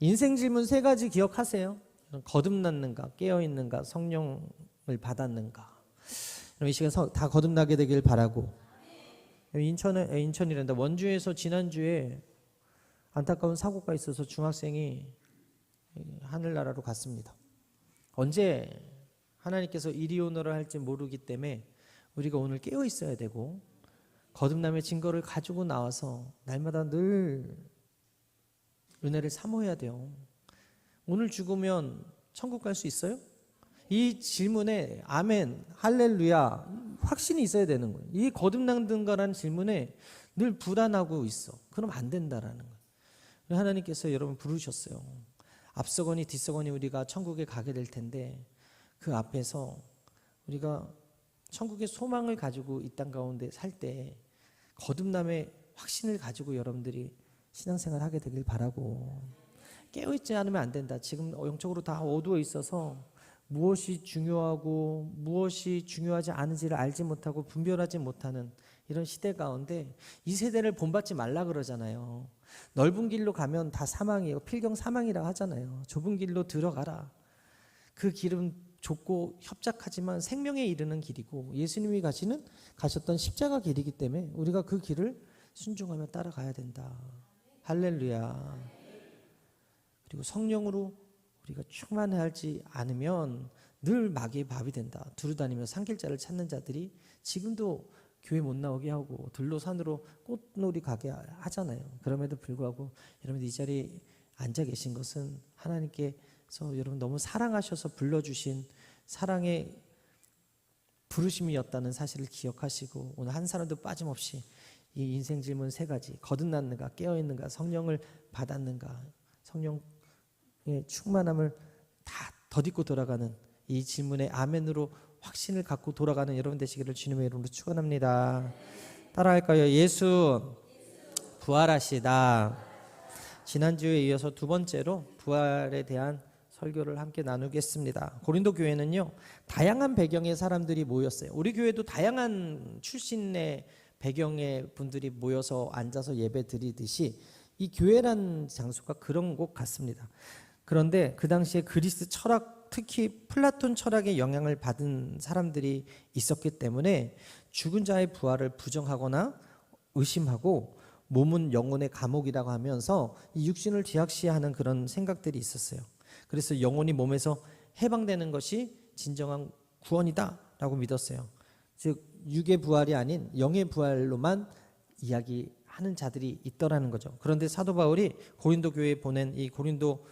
인생 질문 세 가지 기억하세요. 거듭났는가, 깨어있는가, 성령을 받았는가. 이 시간 다 거듭나게 되길 바라고. 인천이란다. 원주에서 지난주에 안타까운 사고가 있어서 중학생이 하늘나라로 갔습니다. 언제 하나님께서 이리 오너라 할지 모르기 때문에 우리가 오늘 깨어 있어야 되고, 거듭남의 증거를 가지고 나와서 날마다 늘 은혜를 사모해야 돼요. 오늘 죽으면 천국 갈 수 있어요? 이 질문에 아멘, 할렐루야 확신이 있어야 되는 거예요. 이 거듭났는가라는 질문에 늘 불안하고 있어. 그럼 안 된다라는 거예요. 하나님께서 여러분 부르셨어요. 앞서거니 뒤서거니 우리가 천국에 가게 될 텐데, 그 앞에서 우리가 천국의 소망을 가지고 이 땅 가운데 살 때 거듭남의 확신을 가지고 여러분들이 신앙생활 하게 되길 바라고. 깨어있지 않으면 안 된다. 지금 영적으로 다 어두워 있어서 무엇이 중요하고 무엇이 중요하지 않은지를 알지 못하고 분별하지 못하는 이런 시대 가운데 이 세대를 본받지 말라 그러잖아요. 넓은 길로 가면 다 사망이에요. 필경 사망이라 하잖아요. 좁은 길로 들어가라. 그 길은 좁고 협착하지만 생명에 이르는 길이고, 예수님이 가셨던 십자가 길이기 때문에 우리가 그 길을 순종하며 따라가야 된다. 할렐루야. 그리고 성령으로 우리가 충만하지 않으면 늘 마귀의 밥이 된다. 두루다니며 산길자를 찾는 자들이 지금도 교회 못 나오게 하고 들로 산으로 꽃놀이 가게 하잖아요. 그럼에도 불구하고 여러분들 이 자리에 앉아 계신 것은 하나님께서 여러분 너무 사랑하셔서 불러주신 사랑의 부르심이었다는 사실을 기억하시고, 오늘 한 사람도 빠짐없이 이 인생 질문 세 가지, 거듭났는가, 깨어있는가, 성령을 받았는가, 성령의 충만함을 다 덧입고 돌아가는 이 질문에 아멘으로 확신을 갖고 돌아가는 여러분 되시기를 주님의 이름으로 축원합니다. 따라할까요? 예수 부활하시다. 지난주에 이어서 두 번째로 부활에 대한 설교를 함께 나누겠습니다. 고린도 교회는요, 다양한 배경의 사람들이 모였어요. 우리 교회도 다양한 출신의 배경의 분들이 모여서 앉아서 예배 드리듯이 이 교회란 장소가 그런 곳 같습니다. 그런데 그 당시에 그리스 철학, 특히 플라톤 철학의 영향을 받은 사람들이 있었기 때문에 죽은 자의 부활을 부정하거나 의심하고, 몸은 영혼의 감옥이라고 하면서 이 육신을 제약시하는 그런 생각들이 있었어요. 그래서 영혼이 몸에서 해방되는 것이 진정한 구원이다라고 믿었어요. 즉 육의 부활이 아닌 영의 부활로만 이야기하는 자들이 있더라는 거죠. 그런데 사도 바울이 고린도 교회에 보낸 이 고린도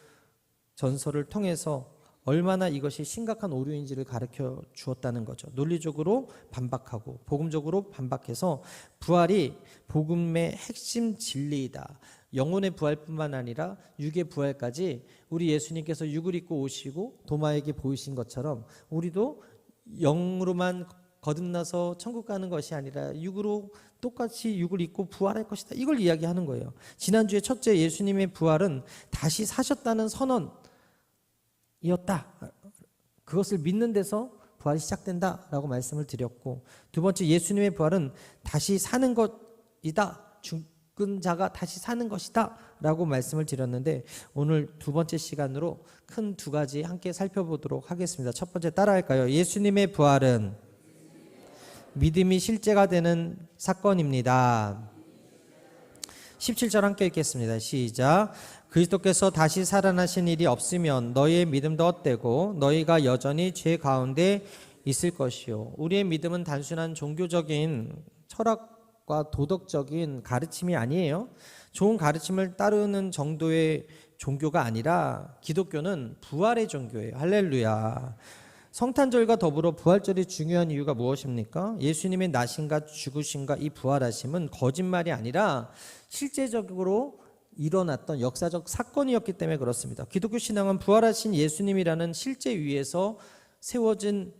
전서를 통해서 얼마나 이것이 심각한 오류인지를 가르쳐 주었다는 거죠. 논리적으로 반박하고 복음적으로 반박해서 부활이 복음의 핵심 진리이다. 영혼의 부활뿐만 아니라 육의 부활까지 우리 예수님께서 육을 입고 오시고 도마에게 보이신 것처럼 우리도 영으로만 거듭나서 천국 가는 것이 아니라 육으로 똑같이 육을 입고 부활할 것이다. 이걸 이야기하는 거예요. 지난주에 첫째, 예수님의 부활은 다시 사셨다는 선언이었다. 그것을 믿는 데서 부활이 시작된다라고 말씀을 드렸고, 두 번째, 예수님의 부활은 다시 사는 것이다. 죽은 자가 다시 사는 것이다 라고 말씀을 드렸는데, 오늘 두 번째 시간으로 큰 두 가지 함께 살펴보도록 하겠습니다. 첫 번째, 따라할까요? 예수님의 부활은 믿음이 실제가 되는 사건입니다. 17절 함께 읽겠습니다. 시작. 그리스도께서 다시 살아나신 일이 없으면 너희의 믿음도 헛되고 너희가 여전히 죄 가운데 있을 것이요. 우리의 믿음은 단순한 종교적인 철학과 도덕적인 가르침이 아니에요. 좋은 가르침을 따르는 정도의 종교가 아니라 기독교는 부활의 종교예요. 할렐루야. 성탄절과 더불어 부활절이 중요한 이유가 무엇입니까? 예수님의 나심과 죽으심과 이 부활하심은 거짓말이 아니라 실제적으로 일어났던 역사적 사건이었기 때문에 그렇습니다. 기독교 신앙은 부활하신 예수님이라는 실제 위에서 세워진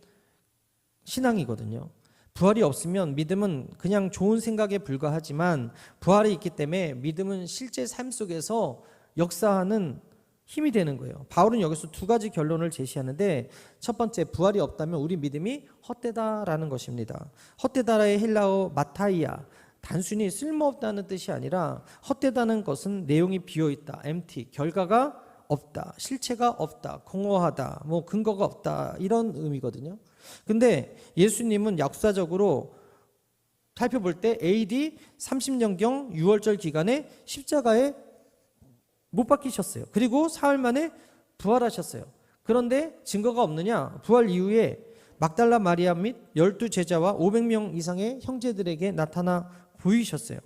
신앙이거든요. 부활이 없으면 믿음은 그냥 좋은 생각에 불과하지만, 부활이 있기 때문에 믿음은 실제 삶 속에서 역사하는 힘이 되는 거예요. 바울은 여기서 두 가지 결론을 제시하는데, 첫 번째, 부활이 없다면 우리 믿음이 헛되다라는 것입니다. 헛되다라의 헬라어 마타이아, 단순히 쓸모없다는 뜻이 아니라 헛되다는 것은 내용이 비어있다, empty, 결과가 없다, 실체가 없다, 공허하다, 뭐 근거가 없다, 이런 의미거든요. 근데 예수님은 역사적으로 살펴볼 때 AD 30년경 6월절 기간에 십자가에 못 박히셨어요. 그리고 사흘 만에 부활하셨어요. 그런데 증거가 없느냐? 부활 이후에 막달라 마리아 및 12제자와 500명 이상의 형제들에게 나타나 보이셨어요.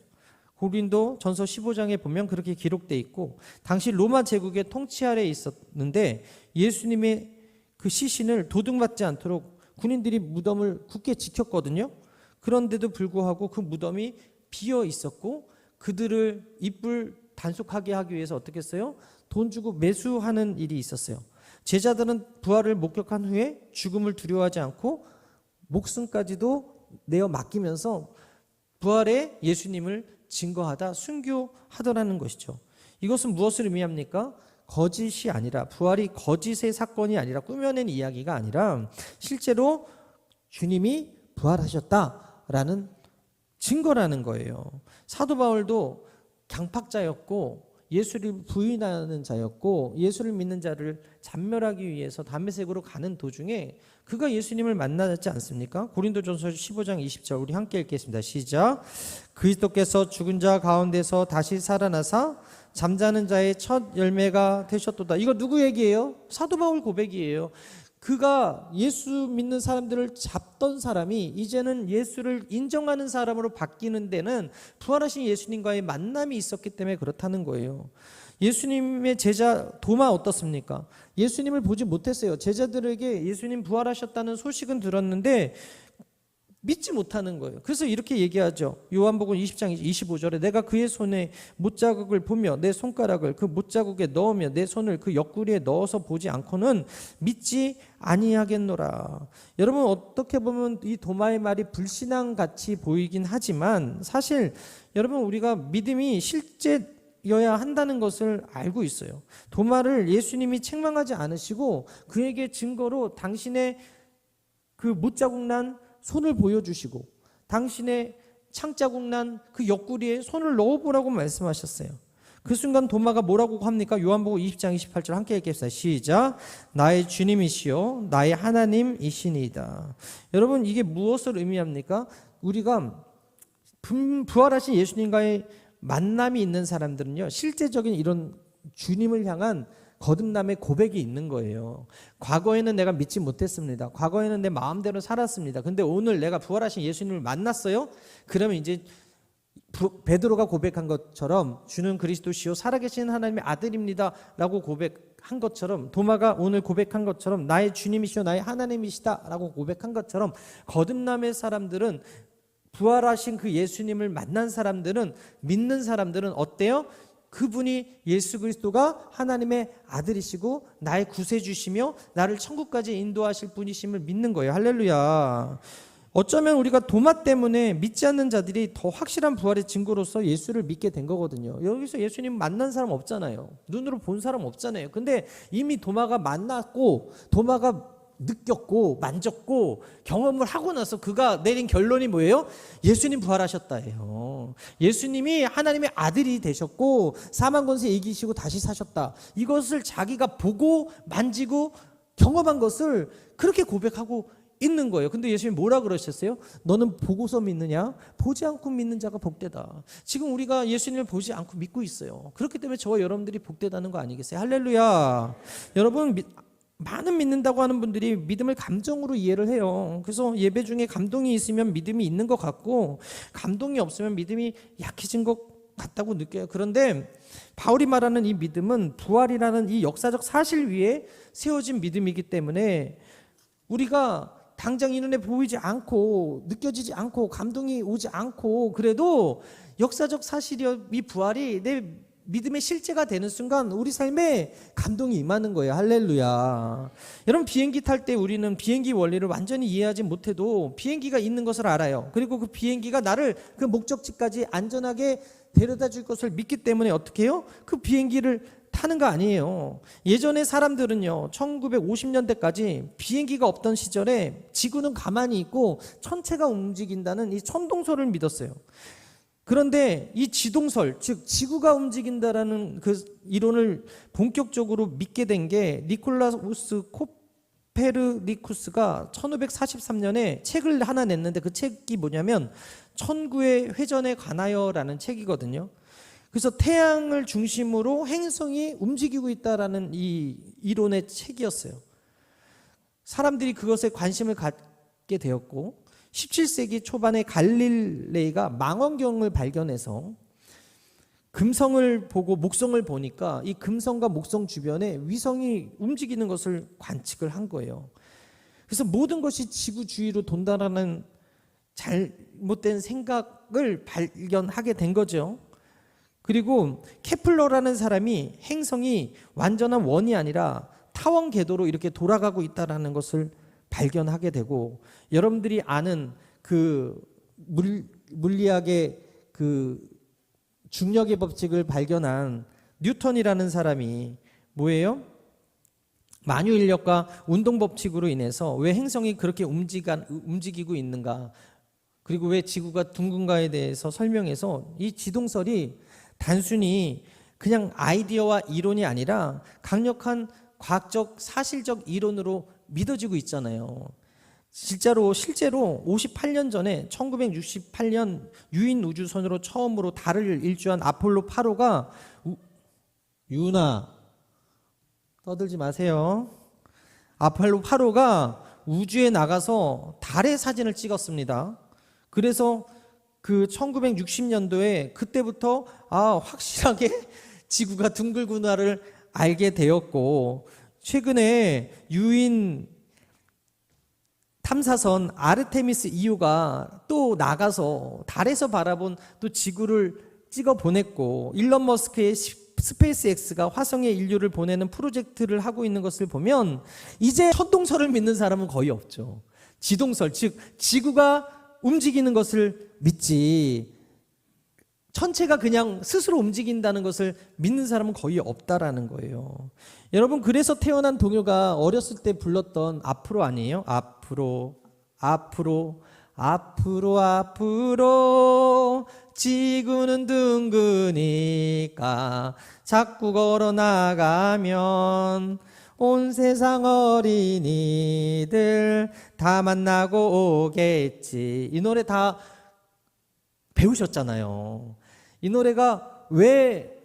고린도 전서 15장에 보면 그렇게 기록되어 있고, 당시 로마 제국의 통치 아래에 있었는데 예수님의 그 시신을 도둑맞지 않도록 군인들이 무덤을 굳게 지켰거든요. 그런데도 불구하고 그 무덤이 비어 있었고, 그들을 이불 단속하게 하기 위해서 어떻게 했어요? 돈 주고 매수하는 일이 있었어요. 제자들은 부활을 목격한 후에 죽음을 두려워하지 않고 목숨까지도 내어 맡기면서 부활의 예수님을 증거하다 순교하더라는 것이죠. 이것은 무엇을 의미합니까? 거짓이 아니라, 부활이 거짓의 사건이 아니라, 꾸며낸 이야기가 아니라 실제로 주님이 부활하셨다라는 증거라는 거예요. 사도 바울도 강팍자였고 예수를 부인하는 자였고 예수를 믿는 자를 잔멸하기 위해서 담메색으로 가는 도중에 그가 예수님을 만나지 않습니까? 고린도전서 15장 20절 우리 함께 읽겠습니다. 시작. 그리스도께서 죽은 자 가운데서 다시 살아나사 잠자는 자의 첫 열매가 되셨도다. 이거 누구 얘기예요? 사도 바울 고백이에요. 그가 예수 믿는 사람들을 잡던 사람이 이제는 예수를 인정하는 사람으로 바뀌는 데는 부활하신 예수님과의 만남이 있었기 때문에 그렇다는 거예요. 예수님의 제자 도마 어떻습니까? 예수님을 보지 못했어요. 제자들에게 예수님 부활하셨다는 소식은 들었는데 믿지 못하는 거예요. 그래서 이렇게 얘기하죠. 요한복음 20장 25절에 내가 그의 손에 못자국을 보며 내 손가락을 그 못자국에 넣으며 내 손을 그 옆구리에 넣어서 보지 않고는 믿지 아니하겠노라. 여러분, 어떻게 보면 이 도마의 말이 불신앙같이 보이긴 하지만 사실 여러분, 우리가 믿음이 실제여야 한다는 것을 알고 있어요. 도마를 예수님이 책망하지 않으시고 그에게 증거로 당신의 그 못자국 난 손을 보여주시고 당신의 창자국 난 그 옆구리에 손을 넣어보라고 말씀하셨어요. 그 순간 도마가 뭐라고 합니까? 요한복음 20장 28절 함께 읽겠습니다. 시작. 나의 주님이시요 나의 하나님이시니이다. 여러분, 이게 무엇을 의미합니까? 우리가 부활하신 예수님과의 만남이 있는 사람들은요, 실제적인 이런 주님을 향한 거듭남의 고백이 있는 거예요. 과거에는 내가 믿지 못했습니다. 과거에는 내 마음대로 살았습니다. 근데 오늘 내가 부활하신 예수님을 만났어요? 그러면 이제 베드로가 고백한 것처럼 주는 그리스도시요 살아계신 하나님의 아들입니다 라고 고백한 것처럼, 도마가 오늘 고백한 것처럼 나의 주님이시요 나의 하나님이시다 라고 고백한 것처럼, 거듭남의 사람들은, 부활하신 그 예수님을 만난 사람들은, 믿는 사람들은 어때요? 그분이 예수 그리스도가 하나님의 아들이시고 나의 구세주시며 나를 천국까지 인도하실 분이심을 믿는 거예요. 할렐루야. 어쩌면 우리가 도마 때문에 믿지 않는 자들이 더 확실한 부활의 증거로서 예수를 믿게 된 거거든요. 여기서 예수님 만난 사람 없잖아요. 눈으로 본 사람 없잖아요. 근데 이미 도마가 만났고 도마가 느꼈고 만졌고 경험을 하고 나서 그가 내린 결론이 뭐예요? 예수님 부활하셨다예요. 예수님이 하나님의 아들이 되셨고 사망 권세 이기시고 다시 사셨다. 이것을 자기가 보고 만지고 경험한 것을 그렇게 고백하고 있는 거예요. 근데 예수님이 뭐라 그러셨어요? 너는 보고서 믿느냐? 보지 않고 믿는 자가 복되다. 지금 우리가 예수님을 보지 않고 믿고 있어요. 그렇기 때문에 저와 여러분들이 복되다는 거 아니겠어요? 할렐루야. 여러분, 많은 믿는다고 하는 분들이 믿음을 감정으로 이해를 해요. 그래서 예배 중에 감동이 있으면 믿음이 있는 것 같고 감동이 없으면 믿음이 약해진 것 같다고 느껴요. 그런데 바울이 말하는 이 믿음은 부활이라는 이 역사적 사실 위에 세워진 믿음이기 때문에 우리가 당장 이 눈에 보이지 않고 느껴지지 않고 감동이 오지 않고 그래도 역사적 사실이여 이 부활이 내 믿음의 실제가 되는 순간 우리 삶에 감동이 임하는 거예요. 할렐루야. 여러분, 비행기 탈 때 우리는 비행기 원리를 완전히 이해하지 못해도 비행기가 있는 것을 알아요. 그리고 그 비행기가 나를 그 목적지까지 안전하게 데려다 줄 것을 믿기 때문에 어떻게 해요? 그 비행기를 타는 거 아니에요. 예전에 사람들은요, 1950년대까지 비행기가 없던 시절에 지구는 가만히 있고 천체가 움직인다는 이 천동설을 믿었어요. 그런데 이 지동설, 즉 지구가 움직인다라는 그 이론을 본격적으로 믿게 된 게 니콜라우스 코페르니쿠스가 1543년에 책을 하나 냈는데 그 책이 뭐냐면 천구의 회전에 관하여라는 책이거든요. 그래서 태양을 중심으로 행성이 움직이고 있다라는 이 이론의 책이었어요. 사람들이 그것에 관심을 갖게 되었고 17세기 초반에 갈릴레이가 망원경을 발견해서 금성을 보고 목성을 보니까 이 금성과 목성 주변에 위성이 움직이는 것을 관측을 한 거예요. 그래서 모든 것이 지구 주위로 돈다라는 잘못된 생각을 발견하게 된 거죠. 그리고 케플러라는 사람이 행성이 완전한 원이 아니라 타원 궤도로 이렇게 돌아가고 있다라는 것을 발견하게 되고, 여러분들이 아는 그 물리학의 그 중력의 법칙을 발견한 뉴턴이라는 사람이 뭐예요? 만유인력과 운동 법칙으로 인해서 왜 행성이 그렇게 움직이고 있는가, 그리고 왜 지구가 둥근가에 대해서 설명해서 이 지동설이 단순히 그냥 아이디어와 이론이 아니라 강력한 과학적 사실적 이론으로 믿어지고 있잖아요. 실제로 58년 전에 1968년 유인 우주선으로 처음으로 달을 일주한 아폴로 8호가 유나 떠들지 마세요. 아폴로 8호가 우주에 나가서 달의 사진을 찍었습니다. 그래서 그 1960년도에 그때부터 확실하게 지구가 둥글구나를 알게 되었고, 최근에 유인 탐사선 아르테미스 2호가 또 나가서 달에서 바라본 또 지구를 찍어 보냈고, 일론 머스크의 스페이스X가 화성에 인류를 보내는 프로젝트를 하고 있는 것을 보면 이제 천동설을 믿는 사람은 거의 없죠. 지동설, 즉 지구가 움직이는 것을 믿지 천체가 그냥 스스로 움직인다는 것을 믿는 사람은 거의 없다라는 거예요. 여러분, 그래서 태어난 동요가 어렸을 때 불렀던 앞으로 아니에요? 앞으로 지구는 둥그니까 자꾸 걸어 나가면 온 세상 어린이들 다 만나고 오겠지. 이 노래 다 배우셨잖아요. 이 노래가 왜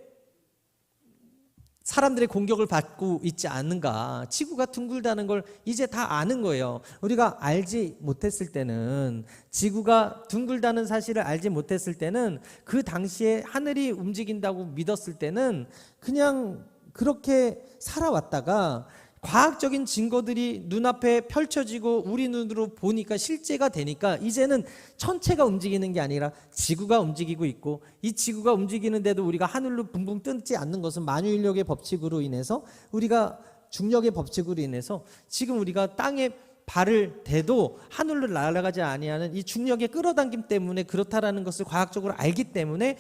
사람들의 공격을 받고 있지 않는가? 지구가 둥글다는 걸 이제 다 아는 거예요. 우리가 알지 못했을 때는, 지구가 둥글다는 사실을 알지 못했을 때는, 그 당시에 하늘이 움직인다고 믿었을 때는 그냥 그렇게 살아왔다가 과학적인 증거들이 눈앞에 펼쳐지고 우리 눈으로 보니까 실제가 되니까 이제는 천체가 움직이는 게 아니라 지구가 움직이고 있고, 이 지구가 움직이는데도 우리가 하늘로 붕붕 뜨지 않는 것은 만유인력의 법칙으로 인해서, 우리가 중력의 법칙으로 인해서 지금 우리가 땅에 발을 대도 하늘로 날아가지 아니하는 이 중력의 끌어당김 때문에 그렇다라는 것을 과학적으로 알기 때문에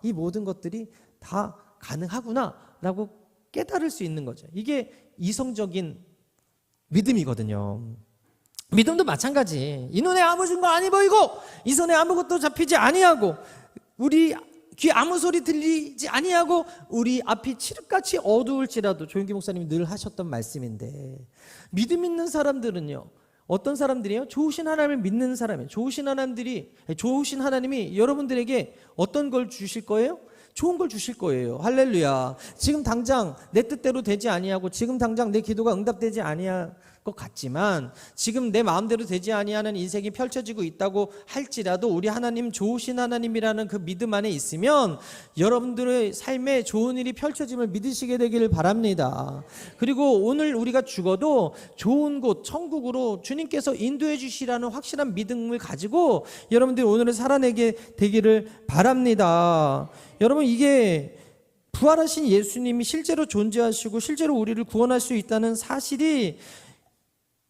이 모든 것들이 다 가능하구나 라고 깨달을 수 있는 거죠. 이게 이성적인 믿음이거든요. 믿음도 마찬가지. 이 눈에 아무 증거 아니 보이고 이 손에 아무것도 잡히지 아니하고 우리 귀 아무 소리 들리지 아니하고 우리 앞이 칠흑같이 어두울지라도, 조용기 목사님이 늘 하셨던 말씀인데, 믿음 있는 사람들은요, 어떤 사람들이에요? 좋으신 하나님을 믿는 사람이에요. 좋으신 하나님이 여러분들에게 어떤 걸 주실 거예요? 좋은 걸 주실 거예요. 할렐루야. 지금 당장 내 뜻대로 되지 아니하고 지금 당장 내 기도가 응답되지 아니할 것 같지만, 지금 내 마음대로 되지 아니하는 인생이 펼쳐지고 있다고 할지라도 우리 하나님 좋으신 하나님이라는 그 믿음 안에 있으면 여러분들의 삶에 좋은 일이 펼쳐짐을 믿으시게 되기를 바랍니다. 그리고 오늘 우리가 죽어도 좋은 곳 천국으로 주님께서 인도해 주시라는 확실한 믿음을 가지고 여러분들이 오늘을 살아내게 되기를 바랍니다. 여러분, 이게 부활하신 예수님이 실제로 존재하시고 실제로 우리를 구원할 수 있다는 사실이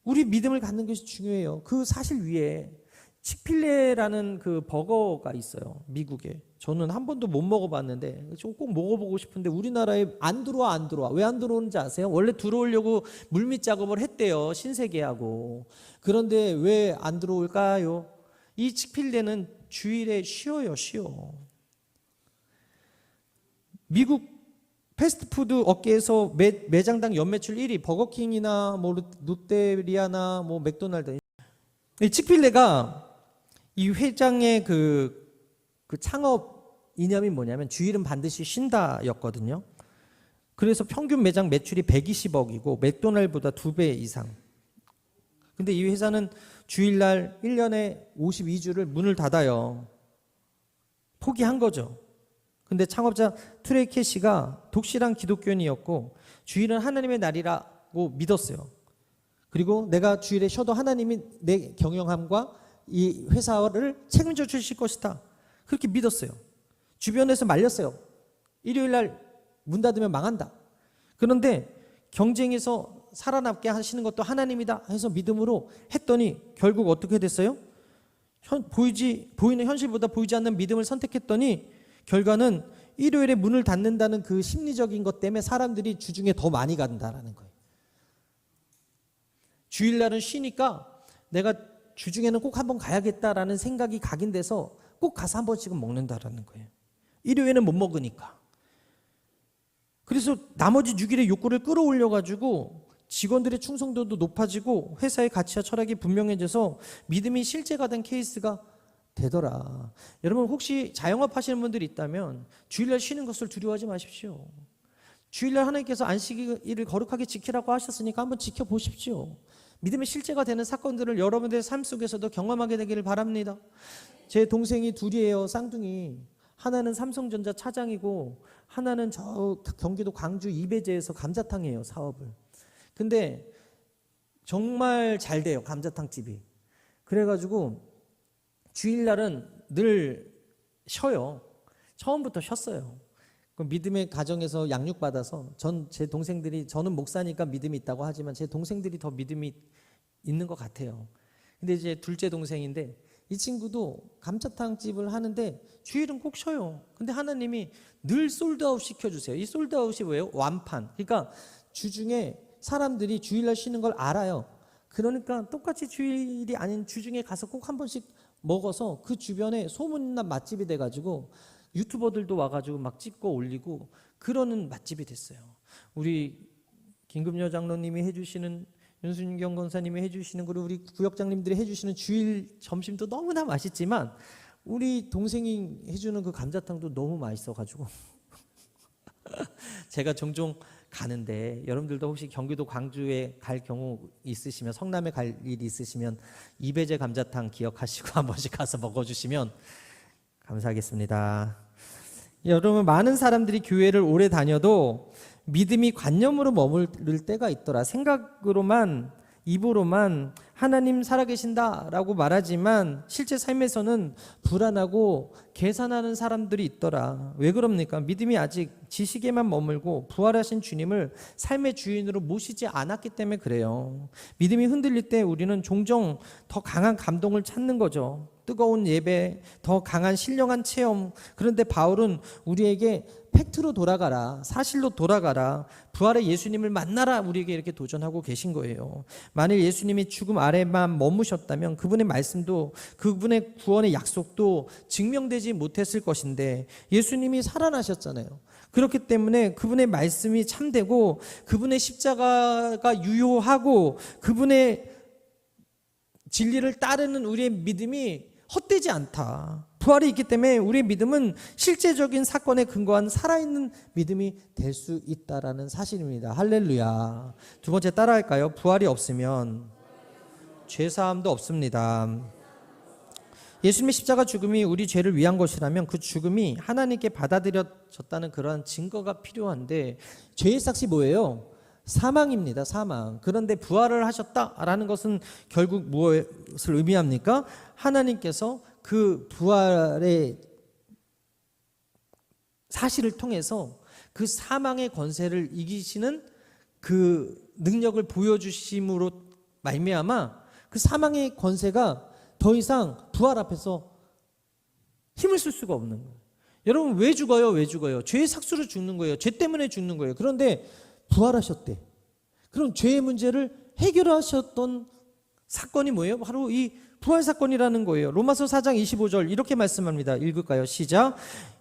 우리 믿음을 갖는 것이 중요해요. 그 사실 위에 치필레라는 그 버거가 있어요, 미국에. 저는 한 번도 못 먹어봤는데 꼭 먹어보고 싶은데 우리나라에 안 들어와. 왜 안 들어오는지 아세요? 원래 들어오려고 물밑 작업을 했대요, 신세계하고. 그런데 왜 안 들어올까요? 이 직필대는 주일에 쉬어요. 미국 패스트푸드 업계에서 매장당 연매출 1위, 버거킹이나 뭐 롯데리아나 뭐 맥도날드. 이 직필대가 이 회장의 그 창업 이념이 뭐냐면 주일은 반드시 쉰다였거든요. 그래서 평균 매장 매출이 120억이고 맥도날드보다 2배 이상. 근데 이 회사는 주일날 1년에 52주를 문을 닫아요. 포기한 거죠. 근데 창업자 트레이 캐시가 독실한 기독교인이었고 주일은 하나님의 날이라고 믿었어요. 그리고 내가 주일에 쉬어도 하나님이 내 경영함과 이 회사를 책임져 주실 것이다. 그렇게 믿었어요. 주변에서 말렸어요. 일요일날 문 닫으면 망한다. 그런데 경쟁에서 살아남게 하시는 것도 하나님이다 해서 믿음으로 했더니 결국 어떻게 됐어요? 보이는 현실보다 보이지 않는 믿음을 선택했더니 결과는 일요일에 문을 닫는다는 그 심리적인 것 때문에 사람들이 주중에 더 많이 간다라는 거예요. 주일날은 쉬니까 내가 주중에는 꼭 한번 가야겠다라는 생각이 각인돼서 꼭 가서 한 번씩은 먹는다라는 거예요. 일요일에는 못 먹으니까. 그래서 나머지 6일에 욕구를 끌어올려가지고 직원들의 충성도도 높아지고 회사의 가치와 철학이 분명해져서 믿음이 실제가 된 케이스가 되더라. 여러분 혹시 자영업 하시는 분들이 있다면 주일날 쉬는 것을 두려워하지 마십시오. 주일날 하나님께서 안식일을 거룩하게 지키라고 하셨으니까 한번 지켜보십시오. 믿음의 실제가 되는 사건들을 여러분들의 삶 속에서도 경험하게 되기를 바랍니다. 제 동생이 둘이에요. 쌍둥이. 하나는 삼성전자 차장이고 하나는 저 경기도 광주 이배제에서 감자탕이에요. 사업을. 근데 정말 잘 돼요. 감자탕집이. 그래가지고 주일날은 늘 쉬어요. 처음부터 쉬었어요. 믿음의 가정에서 양육받아서 제 동생들이, 저는 목사니까 믿음이 있다고 하지만 제 동생들이 더 믿음이 있는 것 같아요. 근데 이제 둘째 동생인데 이 친구도 감자탕집을 하는데 주일은 꼭 쉬어요. 근데 하나님이 늘 솔드아웃 시켜주세요. 이 솔드아웃이 뭐예요? 완판. 그러니까 주중에 사람들이 주일날 쉬는 걸 알아요. 그러니까 똑같이 주일이 아닌 주중에 가서 꼭 한 번씩 먹어서 그 주변에 소문난 맛집이 돼가지고 유튜버들도 와가지고 막 찍고 올리고 그러는 맛집이 됐어요. 우리 김금여 장로님이 해주시는, 윤순경 권사님이 해주시는, 그리고 우리 구역장님들이 해주시는 주일 점심도 너무나 맛있지만 우리 동생이 해주는 그 감자탕도 너무 맛있어가지고 제가 종종 가는데 여러분들도 혹시 경기도 광주에 갈 경우 있으시면, 성남에 갈 일이 있으시면 이배제 감자탕 기억하시고 한 번씩 가서 먹어주시면 감사하겠습니다. 여러분, 많은 사람들이 교회를 오래 다녀도 믿음이 관념으로 머무를 때가 있더라. 생각으로만, 입으로만 하나님 살아계신다라고 말하지만 실제 삶에서는 불안하고 계산하는 사람들이 있더라. 왜 그럽니까? 믿음이 아직 지식에만 머물고 부활하신 주님을 삶의 주인으로 모시지 않았기 때문에 그래요. 믿음이 흔들릴 때 우리는 종종 더 강한 감동을 찾는 거죠. 뜨거운 예배, 더 강한 신령한 체험. 그런데 바울은 우리에게 팩트로 돌아가라, 사실로 돌아가라, 부활의 예수님을 만나라, 우리에게 이렇게 도전하고 계신 거예요. 만일 예수님이 죽음 아래만 머무셨다면 그분의 말씀도, 그분의 구원의 약속도 증명되지 못했을 것인데 예수님이 살아나셨잖아요. 그렇기 때문에 그분의 말씀이 참되고 그분의 십자가가 유효하고 그분의 진리를 따르는 우리의 믿음이 헛되지 않다. 부활이 있기 때문에 우리의 믿음은 실제적인 사건에 근거한 살아있는 믿음이 될 수 있다라는 사실입니다. 할렐루야. 두 번째 따라할까요? 부활이 없으면 죄사함도 없습니다. 예수님의 십자가 죽음이 우리 죄를 위한 것이라면 그 죽음이 하나님께 받아들여졌다는 그러한 증거가 필요한데 죄의 삭시 뭐예요? 사망입니다. 사망. 그런데 부활을 하셨다라는 것은 결국 무엇을 의미합니까? 하나님께서 그 부활의 사실을 통해서 그 사망의 권세를 이기시는 그 능력을 보여주심으로 말미암아 그 사망의 권세가 더 이상 부활 앞에서 힘을 쓸 수가 없는 거예요. 여러분, 왜 죽어요? 왜 죽어요? 죄의 삭수로 죽는 거예요. 죄 때문에 죽는 거예요. 그런데 부활하셨대. 그럼 죄의 문제를 해결하셨던 사건이 뭐예요? 바로 이 부활 사건이라는 거예요. 로마서 4장 25절 이렇게 말씀합니다. 읽을까요? 시작.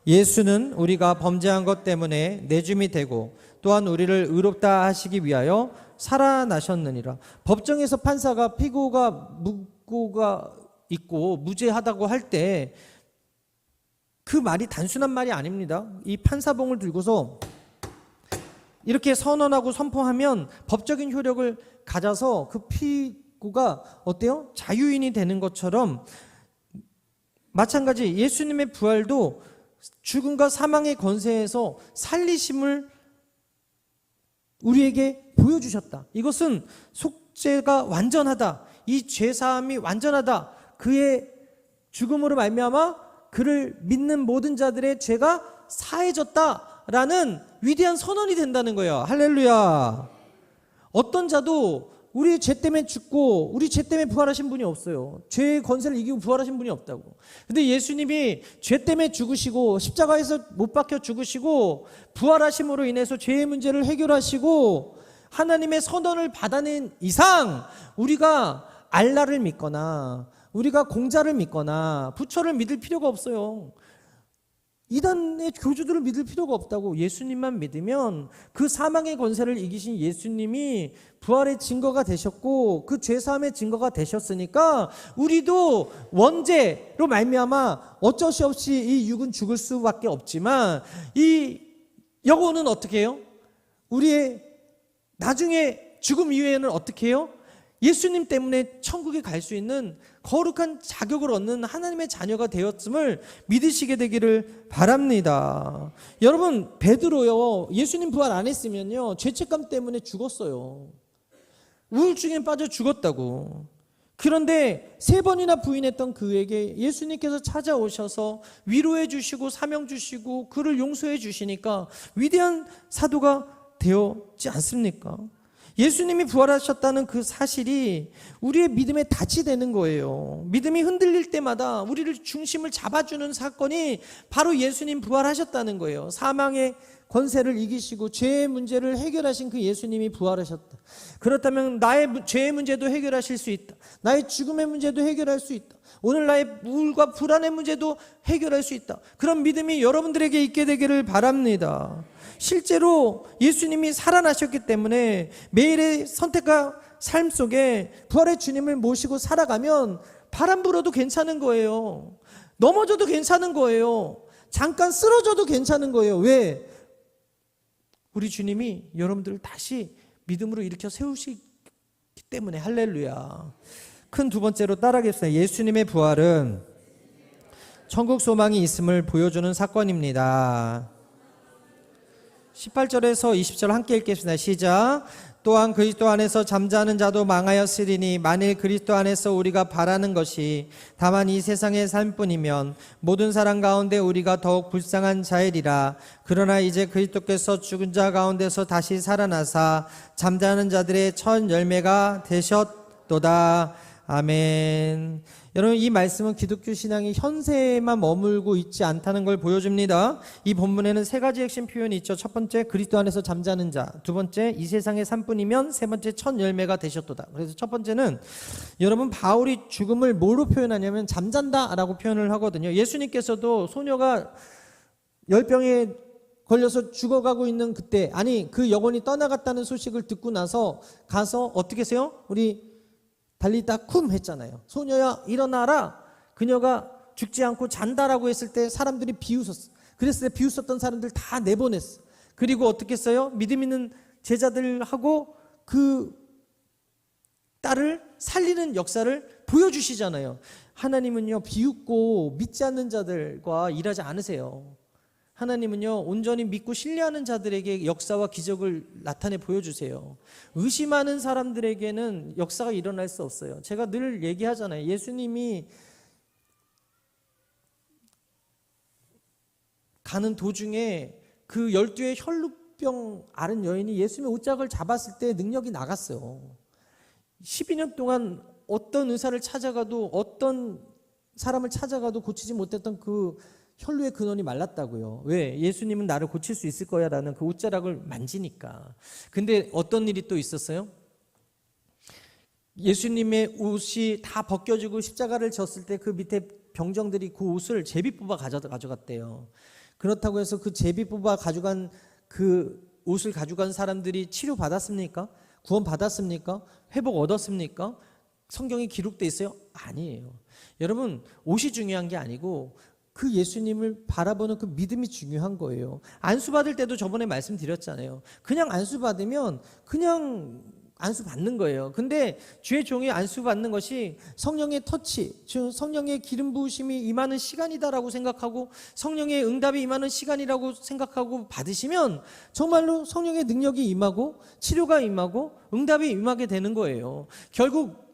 예수는 우리가 범죄한 것 때문에 내줌이 되고 또한 우리를 의롭다 하시기 위하여 살아나셨느니라. 법정에서 판사가 피고가 묻고가 있고 무죄하다고 할 때 그 말이 단순한 말이 아닙니다. 이 판사봉을 들고서 이렇게 선언하고 선포하면 법적인 효력을 가져서 그 피고가 어때요? 자유인이 되는 것처럼 마찬가지 예수님의 부활도 죽음과 사망의 권세에서 살리심을 우리에게 보여주셨다. 이것은 속죄가 완전하다. 이 죄사함이 완전하다. 그의 죽음으로 말미암아 그를 믿는 모든 자들의 죄가 사해졌다라는 위대한 선언이 된다는 거예요. 할렐루야. 어떤 자도 우리 죄 때문에 죽고 우리 죄 때문에 부활하신 분이 없어요. 죄의 권세를 이기고 부활하신 분이 없다고. 근데 예수님이 죄 때문에 죽으시고 십자가에서 못 박혀 죽으시고 부활하심으로 인해서 죄의 문제를 해결하시고 하나님의 선언을 받아낸 이상 우리가 알라를 믿거나 우리가 공자를 믿거나 부처를 믿을 필요가 없어요. 이단의 교주들을 믿을 필요가 없다고. 예수님만 믿으면 그 사망의 권세를 이기신 예수님이 부활의 증거가 되셨고 그 죄사함의 증거가 되셨으니까 우리도 원죄로 말미암아 어쩔 수 없이 이 육은 죽을 수밖에 없지만 이 영혼은 어떻게 해요? 우리의 나중에 죽음 이후에는 어떻게 해요? 예수님 때문에 천국에 갈 수 있는 거룩한 자격을 얻는 하나님의 자녀가 되었음을 믿으시게 되기를 바랍니다. 여러분, 베드로요, 예수님 부활 안 했으면요 죄책감 때문에 죽었어요. 우울증에 빠져 죽었다고. 그런데 3번이나 부인했던 그에게 예수님께서 찾아오셔서 위로해 주시고 사명 주시고 그를 용서해 주시니까 위대한 사도가 되었지 않습니까? 예수님이 부활하셨다는 그 사실이 우리의 믿음의 닻이 되는 거예요. 믿음이 흔들릴 때마다 우리를 중심을 잡아주는 사건이 바로 예수님 부활하셨다는 거예요. 사망의 권세를 이기시고 죄의 문제를 해결하신 그 예수님이 부활하셨다. 그렇다면 나의 죄의 문제도 해결하실 수 있다. 나의 죽음의 문제도 해결할 수 있다. 오늘 나의 우울과 불안의 문제도 해결할 수 있다. 그런 믿음이 여러분들에게 있게 되기를 바랍니다. 실제로 예수님이 살아나셨기 때문에 매일의 선택과 삶 속에 부활의 주님을 모시고 살아가면 바람 불어도 괜찮은 거예요. 넘어져도 괜찮은 거예요. 잠깐 쓰러져도 괜찮은 거예요. 왜? 우리 주님이 여러분들을 다시 믿음으로 일으켜 세우시기 때문에. 할렐루야. 큰 두 번째로 따라하겠습니다. 예수님의 부활은 천국 소망이 있음을 보여주는 사건입니다. 18절에서 20절 함께 읽겠습니다. 시작. 또한 그리스도 안에서 잠자는 자도 망하였으리니 만일 그리스도 안에서 우리가 바라는 것이 다만 이 세상의 삶뿐이면 모든 사람 가운데 우리가 더욱 불쌍한 자이리라. 그러나 이제 그리스도께서 죽은 자 가운데서 다시 살아나사 잠자는 자들의 첫 열매가 되셨도다. 아멘. 여러분, 이 말씀은 기독교 신앙이 현세에만 머물고 있지 않다는 걸 보여줍니다. 이 본문에는 3가지 핵심 표현이 있죠. 첫 번째, 그리스도 안에서 잠자는 자. 두 번째, 이 세상의 삶뿐이면. 세 번째, 첫 열매가 되셨도다. 그래서 첫 번째는 여러분, 바울이 죽음을 뭐로 표현하냐면 잠잔다라고 표현을 하거든요. 예수님께서도 소녀가 열병에 걸려서 죽어가고 있는 그때, 아니 그 영혼이 떠나갔다는 소식을 듣고 나서 가서 어떻게 하세요? 우리 달리다 쿰 했잖아요. 소녀야 일어나라. 그녀가 죽지 않고 잔다라고 했을 때 사람들이 비웃었어. 그랬을 때 비웃었던 사람들 다 내보냈어. 그리고 어떻게 했어요? 믿음 있는 제자들하고 그 딸을 살리는 역사를 보여주시잖아요. 하나님은요 비웃고 믿지 않는 자들과 일하지 않으세요. 하나님은요 온전히 믿고 신뢰하는 자들에게 역사와 기적을 나타내 보여주세요. 의심하는 사람들에게는 역사가 일어날 수 없어요. 제가 늘 얘기하잖아요. 예수님이 가는 도중에 그 12의 혈루병 앓은 여인이 예수님의 옷장을 잡았을 때 능력이 나갔어요. 12년 동안 어떤 의사를 찾아가도 어떤 사람을 찾아가도 고치지 못했던 그 혈루의 근원이 말랐다고요. 왜? 예수님은 나를 고칠 수 있을 거야 라는 그 옷자락을 만지니까. 근데 어떤 일이 또 있었어요? 예수님의 옷이 다 벗겨지고 십자가를 졌을 때 그 밑에 병정들이 그 옷을 제비 뽑아 가져갔대요. 그렇다고 해서 그 제비 뽑아 가져간 그 옷을 가져간 사람들이 치료 받았습니까? 구원 받았습니까? 회복 얻었습니까? 성경에 기록돼 있어요? 아니에요. 여러분, 옷이 중요한 게 아니고 그 예수님을 바라보는 그 믿음이 중요한 거예요. 안수 받을 때도 저번에 말씀드렸잖아요. 그냥 안수 받으면 그냥 안수 받는 거예요. 근데 주의 종이 안수 받는 것이 성령의 터치, 즉 성령의 기름 부으심이 임하는 시간이다라고 생각하고 성령의 응답이 임하는 시간이라고 생각하고 받으시면 정말로 성령의 능력이 임하고 치료가 임하고 응답이 임하게 되는 거예요. 결국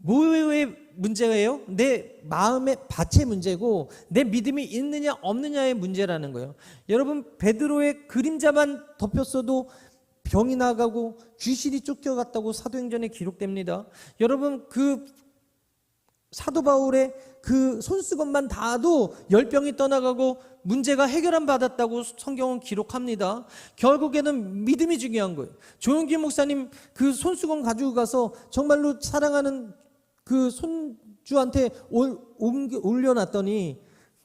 뭐의 문제예요? 내 마음의 밭의 문제고 내 믿음이 있느냐 없느냐의 문제라는 거예요. 여러분, 베드로의 그림자만 덮였어도 병이 나가고 귀신이 쫓겨갔다고 사도행전에 기록됩니다. 여러분, 그 사도 바울의 그 손수건만 닿아도 열병이 떠나가고 문제가 해결함 받았다고 성경은 기록합니다. 결국에는 믿음이 중요한 거예요. 조용기 목사님 그 손수건 가지고 가서 정말로 사랑하는 그 손주한테 올려놨더니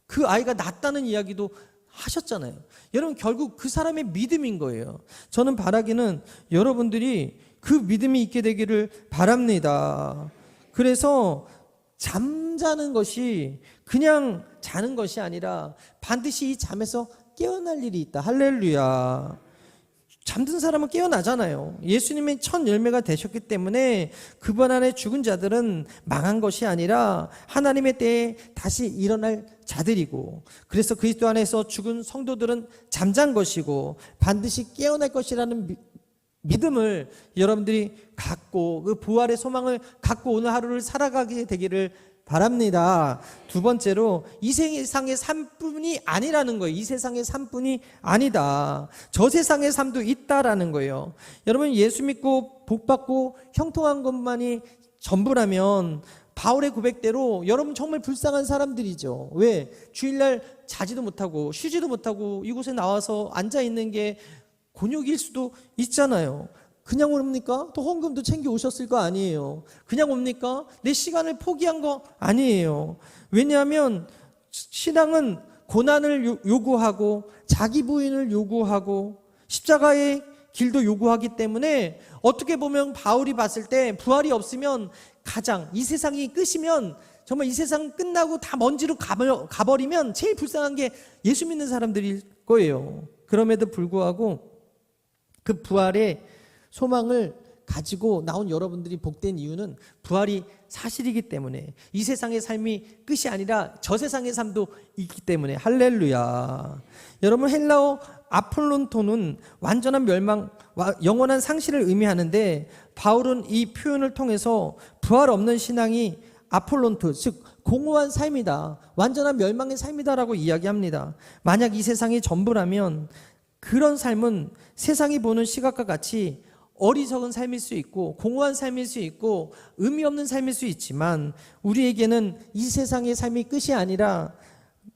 그 아이가 낫다는 이야기도 하셨잖아요. 여러분, 결국 그 사람의 믿음인 거예요. 저는 바라기는 여러분들이 그 믿음이 있게 되기를 바랍니다. 그래서 잠자는 것이 그냥 자는 것이 아니라 반드시 이 잠에서 깨어날 일이 있다. 할렐루야. 잠든 사람은 깨어나잖아요. 예수님이 첫 열매가 되셨기 때문에 그분 안에 죽은 자들은 망한 것이 아니라 하나님의 때에 다시 일어날 자들이고, 그래서 그리스도 안에서 죽은 성도들은 잠잔 것이고 반드시 깨어날 것이라는 믿음을 여러분들이 갖고 그 부활의 소망을 갖고 오늘 하루를 살아가게 되기를 바랍니다. 두 번째로 이 세상의 삶뿐이 아니라는 거예요. 이 세상의 삶뿐이 아니다. 저 세상의 삶도 있다라는 거예요. 여러분, 예수 믿고 복 받고 형통한 것만이 전부라면 바울의 고백대로 여러분 정말 불쌍한 사람들이죠. 왜? 주일날 자지도 못하고 쉬지도 못하고 이곳에 나와서 앉아있는 게 곤욕일 수도 있잖아요. 그냥 옵니까? 또 헌금도 챙겨 오셨을 거 아니에요. 그냥 옵니까? 내 시간을 포기한 거 아니에요. 왜냐하면 신앙은 고난을 요구하고 자기 부인을 요구하고 십자가의 길도 요구하기 때문에 어떻게 보면 바울이 봤을 때 부활이 없으면 가장 이 세상이 끝이면 정말 이 세상 끝나고 다 먼지로 가버리면 제일 불쌍한 게 예수 믿는 사람들일 거예요. 그럼에도 불구하고 그 부활의 소망을 가지고 나온 여러분들이 복된 이유는 부활이 사실이기 때문에 이 세상의 삶이 끝이 아니라 저 세상의 삶도 있기 때문에 할렐루야. 여러분, 헬라어 아폴론토는 완전한 멸망, 영원한 상실을 의미하는데 바울은 이 표현을 통해서 부활 없는 신앙이 아폴론토, 즉 공허한 삶이다, 완전한 멸망의 삶이다라고 이야기합니다. 만약 이 세상이 전부라면 그런 삶은 세상이 보는 시각과 같이 어리석은 삶일 수 있고 공허한 삶일 수 있고 의미 없는 삶일 수 있지만 우리에게는 이 세상의 삶이 끝이 아니라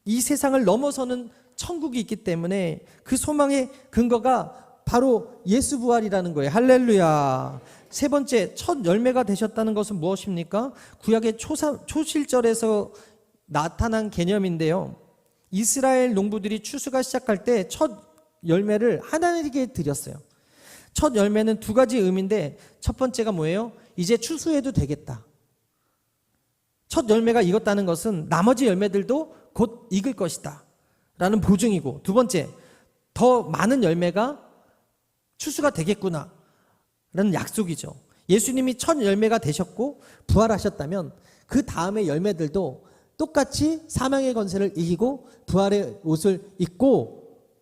이 세상을 넘어서는 천국이 있기 때문에 그 소망의 근거가 바로 예수 부활이라는 거예요. 할렐루야. 세 번째, 첫 열매가 되셨다는 것은 무엇입니까? 구약의 초실절에서 나타난 개념인데요. 이스라엘 농부들이 추수가 시작할 때 첫 열매를 하나님께 드렸어요. 첫 열매는 두 가지 의미인데 첫 번째가 뭐예요? 이제 추수해도 되겠다. 첫 열매가 익었다는 것은 나머지 열매들도 곧 익을 것이다 라는 보증이고, 두 번째, 더 많은 열매가 추수가 되겠구나 라는 약속이죠. 예수님이 첫 열매가 되셨고 부활하셨다면 그 다음의 열매들도 똑같이 사망의 권세를 이기고 부활의 옷을 입고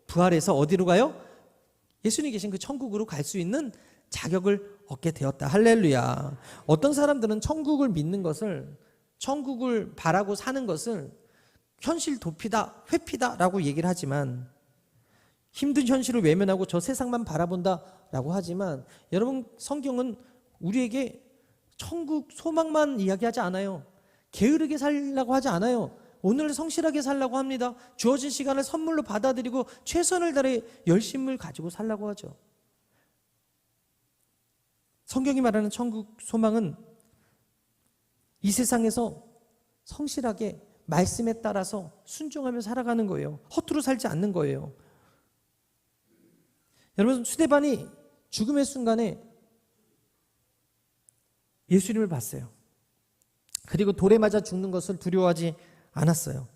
부활해서 어디로 가요? 예수님 계신 그 천국으로 갈 수 있는 자격을 얻게 되었다. 할렐루야. 어떤 사람들은 천국을 믿는 것을, 천국을 바라고 사는 것을 현실 도피다, 회피다라고 얘기를 하지만, 힘든 현실을 외면하고 저 세상만 바라본다라고 하지만, 여러분, 성경은 우리에게 천국 소망만 이야기하지 않아요. 게으르게 살라고 하지 않아요. 오늘 성실하게 살라고 합니다. 주어진 시간을 선물로 받아들이고 최선을 다해 열심을 가지고 살라고 하죠. 성경이 말하는 천국 소망은 이 세상에서 성실하게 말씀에 따라서 순종하며 살아가는 거예요. 허투루 살지 않는 거예요. 여러분, 스데반이 죽음의 순간에 예수님을 봤어요. 그리고 돌에 맞아 죽는 것을 두려워하지 않았어요.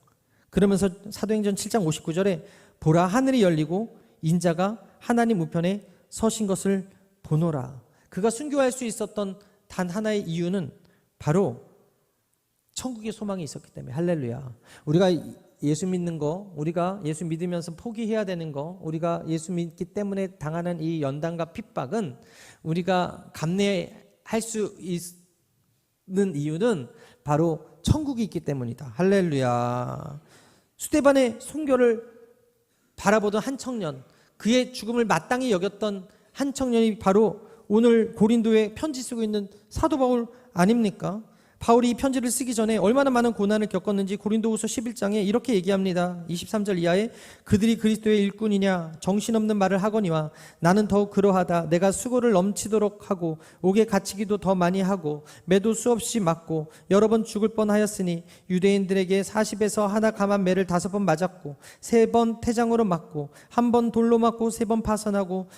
그러면서 사도행전 7장 59절에 보라, 하늘이 열리고 인자가 하나님 우편에 서신 것을 보노라. 그가 순교할 수 있었던 단 하나의 이유는 바로 천국의 소망이 있었기 때문에. 할렐루야. 우리가 예수 믿는 거, 우리가 예수 믿으면서 포기해야 되는 거, 우리가 예수 믿기 때문에 당하는 이 연단과 핍박은 우리가 감내할 수 있는 이유는 바로 천국이 있기 때문이다. 할렐루야. 스데반의 순교를 바라보던 한 청년, 그의 죽음을 마땅히 여겼던 한 청년이 바로 오늘 고린도에 편지 쓰고 있는 사도 바울 아닙니까? 바울이 이 편지를 쓰기 전에 얼마나 많은 고난을 겪었는지 고린도후서 11장에 이렇게 얘기합니다. 23절 이하에 그들이 그리스도의 일꾼이냐 정신없는 말을 하거니와 나는 더욱 그러하다. 내가 수고를 넘치도록 하고 옥에 갇히기도 더 많이 하고 매도 수없이 맞고 여러 번 죽을 뻔하였으니 유대인들에게 40에서 하나 감한 매를 5번 맞았고 3번 태장으로 맞고 1번 돌로 맞고 3번 파선하고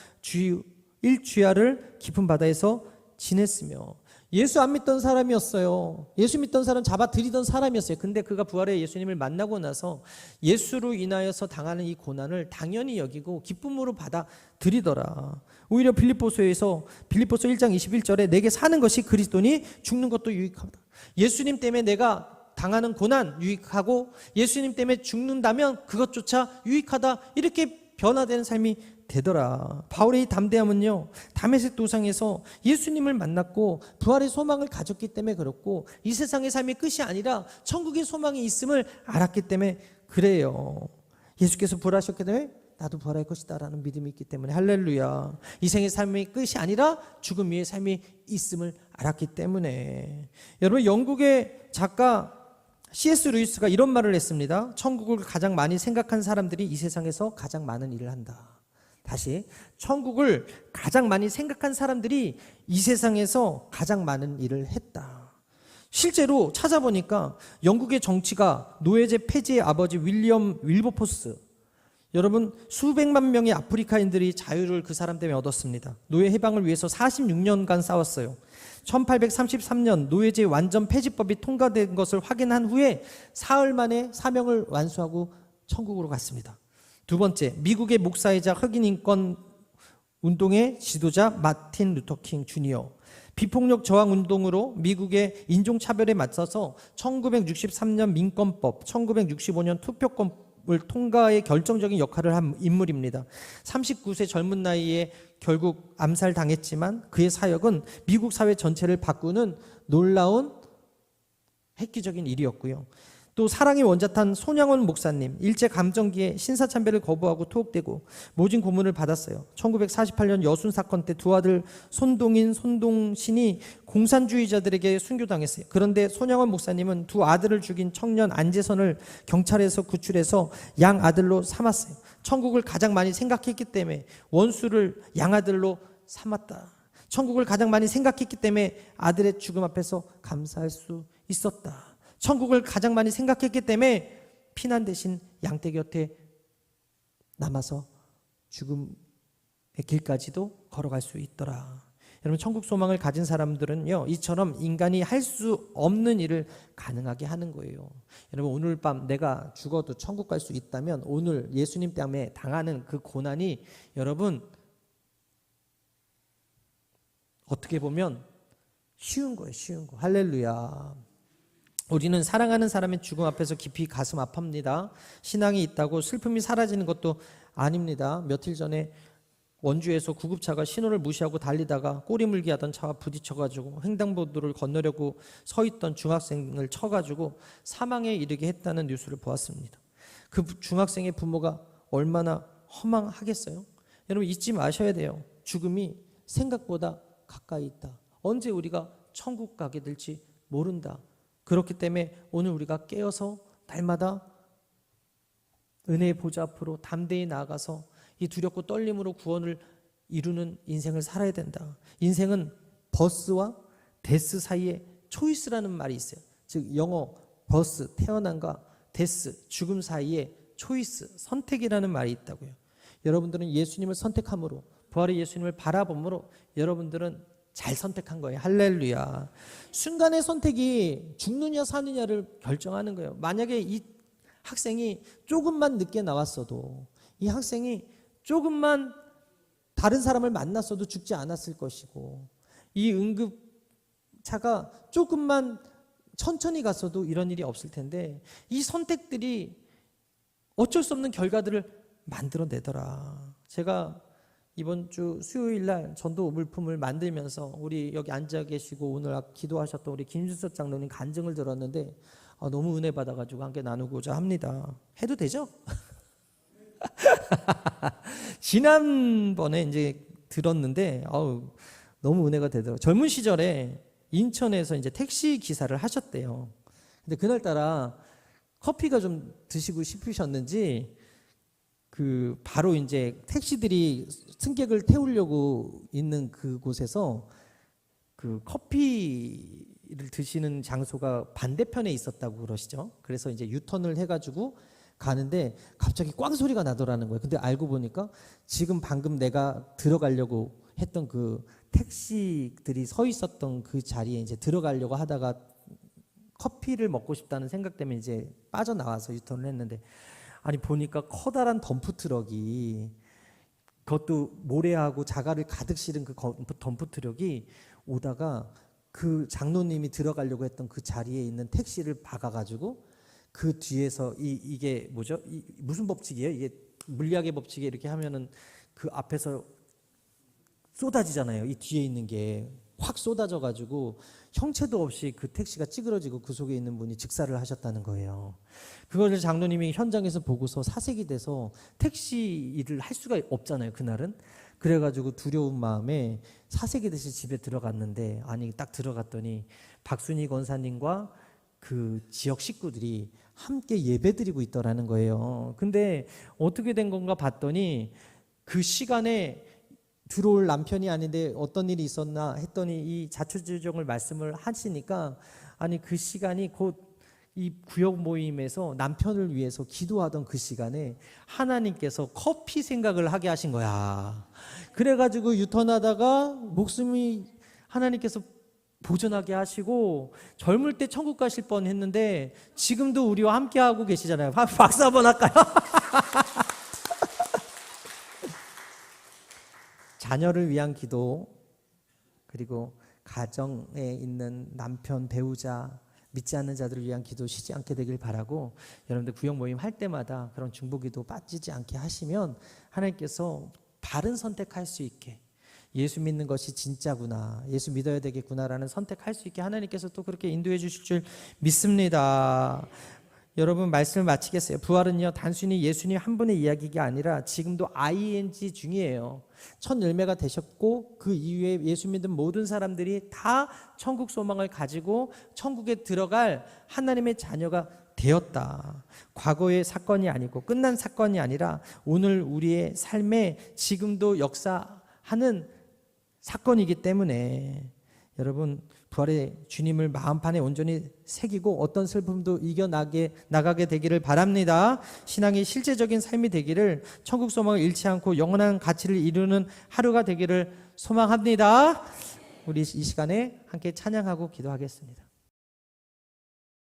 일주야를 깊은 바다에서 지냈으며. 예수 안 믿던 사람이었어요. 예수 믿던 사람 잡아들이던 사람이었어요. 근데 그가 부활의 예수님을 만나고 나서 예수로 인하여서 당하는 이 고난을 당연히 여기고 기쁨으로 받아들이더라. 오히려 빌립보서 1장 21절에 내게 사는 것이 그리스도니 죽는 것도 유익하다. 예수님 때문에 내가 당하는 고난 유익하고 예수님 때문에 죽는다면 그것조차 유익하다. 이렇게 변화되는 삶이 되더라. 바울의 이 담대함은요, 다메섹 도상에서 예수님을 만났고 부활의 소망을 가졌기 때문에 그렇고 이 세상의 삶의 끝이 아니라 천국의 소망이 있음을 알았기 때문에 그래요. 예수께서 부활하셨기 때문에 나도 부활할 것이다 라는 믿음이 있기 때문에. 할렐루야. 이 생의 삶의 끝이 아니라 죽음 위의 삶이 있음을 알았기 때문에. 여러분, 영국의 작가 C.S. 루이스가 이런 말을 했습니다. 천국을 가장 많이 생각한 사람들이 이 세상에서 가장 많은 일을 한다. 다시, 천국을 가장 많이 생각한 사람들이 이 세상에서 가장 많은 일을 했다. 실제로 찾아보니까 영국의 정치가 노예제 폐지의 아버지 윌리엄 윌버포스, 여러분, 수백만 명의 아프리카인들이 자유를 그 사람 때문에 얻었습니다. 노예 해방을 위해서 46년간 싸웠어요. 1833년 노예제 완전 폐지법이 통과된 것을 확인한 후에 사흘 만에 사명을 완수하고 천국으로 갔습니다. 두 번째, 미국의 목사이자 흑인 인권 운동의 지도자 마틴 루터 킹 주니어. 비폭력 저항 운동으로 미국의 인종차별에 맞서서 1963년 민권법, 1965년 투표권을 통과에 결정적인 역할을 한 인물입니다. 39세 젊은 나이에 결국 암살당했지만 그의 사역은 미국 사회 전체를 바꾸는 놀라운 획기적인 일이었고요. 또 사랑의 원자탄 손양원 목사님, 일제감정기에 신사참배를 거부하고 투옥되고 모진 고문을 받았어요. 1948년 여순 사건 때 두 아들 손동인, 손동신이 공산주의자들에게 순교당했어요. 그런데 손양원 목사님은 두 아들을 죽인 청년 안재선을 경찰에서 구출해서 양 아들로 삼았어요. 천국을 가장 많이 생각했기 때문에 원수를 양아들로 삼았다. 천국을 가장 많이 생각했기 때문에 아들의 죽음 앞에서 감사할 수 있었다. 천국을 가장 많이 생각했기 때문에 피난 대신 양떼 곁에 남아서 죽음의 길까지도 걸어갈 수 있더라. 여러분, 천국 소망을 가진 사람들은요, 이처럼 인간이 할 수 없는 일을 가능하게 하는 거예요. 여러분, 오늘 밤 내가 죽어도 천국 갈 수 있다면 오늘 예수님 때문에 당하는 그 고난이 여러분 어떻게 보면 쉬운 거예요. 쉬운 거. 할렐루야. 우리는 사랑하는 사람의 죽음 앞에서 깊이 가슴 아픕니다. 신앙이 있다고 슬픔이 사라지는 것도 아닙니다. 며칠 전에 원주에서 구급차가 신호를 무시하고 달리다가 꼬리물기 하던 차와 부딪혀가지고 횡단보도를 건너려고 서 있던 중학생을 쳐가지고 사망에 이르게 했다는 뉴스를 보았습니다. 그 중학생의 부모가 얼마나 허망하겠어요? 여러분, 잊지 마셔야 돼요. 죽음이 생각보다 가까이 있다. 언제 우리가 천국 가게 될지 모른다. 그렇기 때문에 오늘 우리가 깨어서 날마다 은혜의 보좌 앞으로 담대히 나아가서 이 두렵고 떨림으로 구원을 이루는 인생을 살아야 된다. 인생은 버스와 데스 사이에 초이스라는 말이 있어요. 즉 영어 버스, 태어남과 데스, 죽음 사이에 초이스, 선택이라는 말이 있다고요. 여러분들은 예수님을 선택함으로, 부활의 예수님을 바라봄으로 여러분들은 잘 선택한 거예요. 할렐루야. 순간의 선택이 죽느냐 사느냐를 결정하는 거예요. 만약에 이 학생이 조금만 늦게 나왔어도, 이 학생이 조금만 다른 사람을 만났어도 죽지 않았을 것이고, 이 응급차가 조금만 천천히 갔어도 이런 일이 없을 텐데, 이 선택들이 어쩔 수 없는 결과들을 만들어내더라. 제가 이번 주 수요일 날 전도 물품을 만들면서 우리 여기 앉아 계시고 오늘 기도하셨던 우리 김준석 장로님 간증을 들었는데 너무 은혜 받아가지고 함께 나누고자 합니다. 해도 되죠? 지난번에 이제 들었는데 너무 은혜가 되더라고요. 젊은 시절에 인천에서 이제 택시 기사를 하셨대요. 근데 그날따라 커피가 좀 드시고 싶으셨는지 바로 이제 택시들이 승객을 태우려고 있는 그곳에서 커피를 드시는 장소가 반대편에 있었다고 그러시죠. 그래서 이제 유턴을 해가지고 가는데 갑자기 꽝 소리가 나더라는 거예요. 근데 알고 보니까 지금 방금 내가 들어가려고 했던 그 택시들이 서 있었던 그 자리에 이제 들어가려고 하다가 커피를 먹고 싶다는 생각 때문에 이제 빠져나와서 유턴을 했는데, 아니 보니까 커다란 덤프트럭이, 그것도 모래하고 자갈을 가득 실은 그 덤프트럭이 오다가 그 장로님이 들어가려고 했던 그 자리에 있는 택시를 박아가지고 그 뒤에서 이게 뭐죠? 무슨 법칙이에요? 이게 물리학의 법칙에 이렇게 하면은 그 앞에서 쏟아지잖아요. 이 뒤에 있는 게 확 쏟아져가지고 형체도 없이 그 택시가 찌그러지고 그 속에 있는 분이 즉사를 하셨다는 거예요. 그거를 장로님이 현장에서 보고서 사색이 돼서 택시 일을 할 수가 없잖아요, 그날은. 그래가지고 두려운 마음에 사색이 돼서 집에 들어갔는데, 아니 딱 들어갔더니 박순희 권사님과 그 지역 식구들이 함께 예배드리고 있더라는 거예요. 근데 어떻게 된 건가 봤더니 그 시간에 들어올 남편이 아닌데 어떤 일이 있었나 했더니 이 자초지종을 말씀을 하시니까, 아니 그 시간이 곧 이 구역 모임에서 남편을 위해서 기도하던 그 시간에 하나님께서 커피 생각을 하게 하신 거야. 그래가지고 유턴하다가 목숨이 하나님께서 보존하게 하시고 젊을 때 천국 가실 뻔 했는데 지금도 우리와 함께 하고 계시잖아요. 박수 한번 할까요? 자녀를 위한 기도, 그리고 가정에 있는 남편, 배우자, 믿지 않는 자들을 위한 기도 쉬지 않게 되길 바라고, 여러분들 구역 모임 할 때마다 그런 중보기도 빠지지 않게 하시면 하나님께서 바른 선택할 수 있게, 예수 믿는 것이 진짜구나, 예수 믿어야 되겠구나라는 선택할 수 있게 하나님께서 또 그렇게 인도해 주실 줄 믿습니다. 여러분, 말씀을 마치겠어요. 부활은요 단순히 예수님 한 분의 이야기가 아니라 지금도 ING 중이에요. 첫 열매가 되셨고 그 이후에 예수 믿는 모든 사람들이 다 천국 소망을 가지고 천국에 들어갈 하나님의 자녀가 되었다. 과거의 사건이 아니고 끝난 사건이 아니라 오늘 우리의 삶에 지금도 역사하는 사건이기 때문에 여러분, 부활의 주님을 마음판에 온전히 새기고 어떤 슬픔도 나가게 되기를 바랍니다. 신앙이 실제적인 삶이 되기를, 천국 소망을 잃지 않고 영원한 가치를 이루는 하루가 되기를 소망합니다. 우리 이 시간에 함께 찬양하고 기도하겠습니다.